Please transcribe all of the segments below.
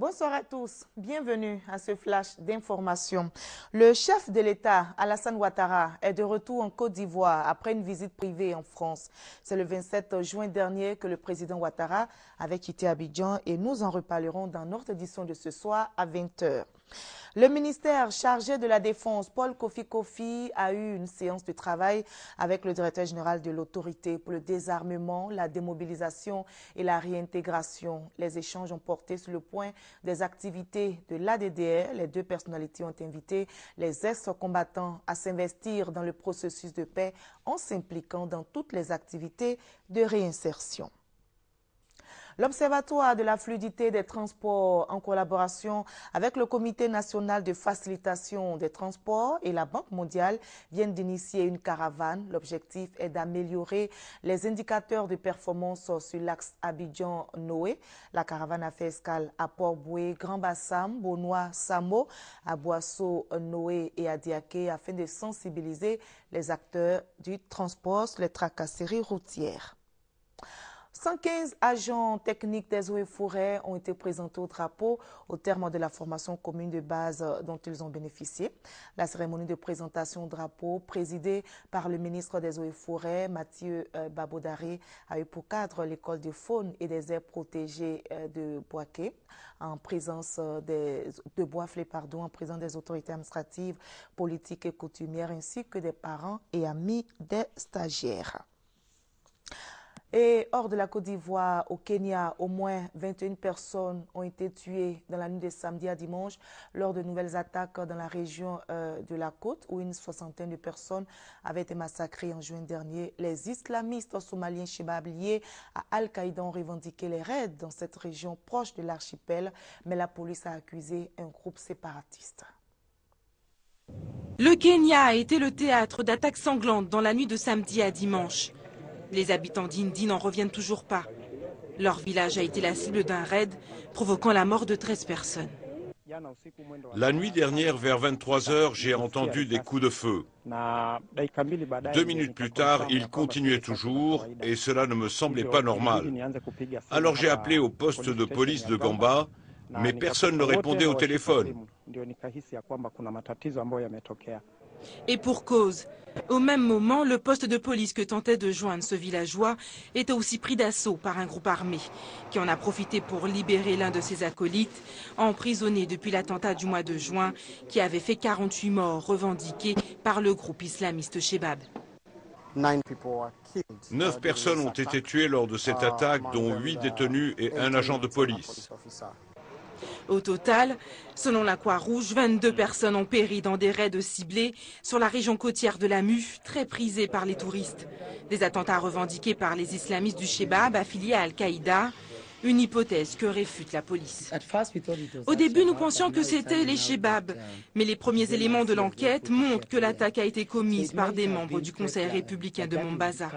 Bonsoir à tous, bienvenue à ce flash d'information. Le chef de l'État, Alassane Ouattara, est de retour en Côte d'Ivoire après une visite privée en France. C'est le 27 juin dernier que le président Ouattara avait quitté Abidjan et nous en reparlerons dans notre édition de ce soir à 20 h. Le ministère chargé de la Défense, Paul Kofi Kofi, a eu une séance de travail avec le directeur général de l'autorité pour le désarmement, la démobilisation et la réintégration. Les échanges ont porté sur le point des activités de l'ADDR. Les deux personnalités ont invité les ex-combattants à s'investir dans le processus de paix en s'impliquant dans toutes les activités de réinsertion. L'Observatoire de la fluidité des transports, en collaboration avec le Comité national de facilitation des transports et la Banque mondiale, viennent d'initier une caravane. L'objectif est d'améliorer les indicateurs de performance sur l'axe Abidjan-Noé. La caravane a fait escale à Port-Boué, Grand-Bassam, Bonois-Samo, à Boisseau-Noé et à Diaké afin de sensibiliser les acteurs du transport sur les tracasseries routières. 115 agents techniques des eaux et forêts ont été présentés au drapeau au terme de la formation commune de base dont ils ont bénéficié. La cérémonie de présentation au drapeau, présidée par le ministre des eaux et forêts, Mathieu Babodari, a eu pour cadre l'école de faune et des aires protégées de Boaké, en présence de Boisflé, en présence des autorités administratives, politiques et coutumières, ainsi que des parents et amis des stagiaires. Et hors de la Côte d'Ivoire, au Kenya, au moins 21 personnes ont été tuées dans la nuit de samedi à dimanche lors de nouvelles attaques dans la région de la côte où une soixantaine de personnes avaient été massacrées en juin dernier. Les islamistes somaliens Chebab liés à Al-Qaïda ont revendiqué les raids dans cette région proche de l'archipel, mais la police a accusé un groupe séparatiste. Le Kenya a été le théâtre d'attaques sanglantes dans la nuit de samedi à dimanche. Les habitants d'Indi n'en reviennent toujours pas. Leur village a été la cible d'un raid, provoquant la mort de 13 personnes. La nuit dernière, vers 23 h, j'ai entendu des coups de feu. 2 minutes plus tard, ils continuaient toujours et cela ne me semblait pas normal. Alors j'ai appelé au poste de police de Gamba, mais personne ne répondait au téléphone. Et pour cause, au même moment, le poste de police que tentait de joindre ce villageois était aussi pris d'assaut par un groupe armé qui en a profité pour libérer l'un de ses acolytes, emprisonné depuis l'attentat du mois de juin qui avait fait 48 morts revendiqués par le groupe islamiste Chebab. 9 personnes ont été tuées lors de cette attaque, dont 8 détenus et un agent de police. Au total, selon la Croix-Rouge, 22 personnes ont péri dans des raids ciblés sur la région côtière de la Mu, très prisée par les touristes. Des attentats revendiqués par les islamistes du Chebab affiliés à Al-Qaïda, une hypothèse que réfute la police. Au début, nous pensions que c'était les Chebab, mais les premiers éléments de l'enquête montrent que l'attaque a été commise par des membres du Conseil républicain de Mombasa.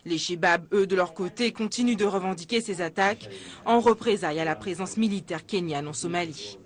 Les Chebab, eux, de leur côté, continuent de revendiquer ces attaques en représailles à la présence militaire kenyane en Somalie.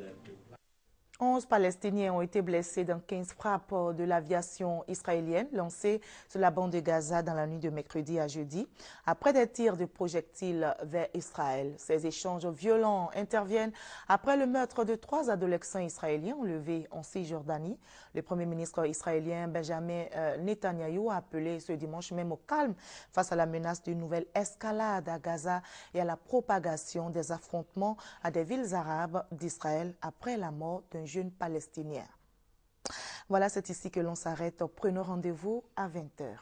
11 Palestiniens ont été blessés dans 15 frappes de l'aviation israélienne lancées sur la bande de Gaza dans la nuit de mercredi à jeudi, après des tirs de projectiles vers Israël. Ces échanges violents interviennent après le meurtre de 3 adolescents israéliens enlevés en Cisjordanie. Le Premier ministre israélien Benjamin Netanyahou a appelé ce dimanche même au calme face à la menace d'une nouvelle escalade à Gaza et à la propagation des affrontements à des villes arabes d'Israël après la mort d'un jeune palestinien. Voilà, c'est ici que l'on s'arrête. Prenons rendez-vous à 20 h.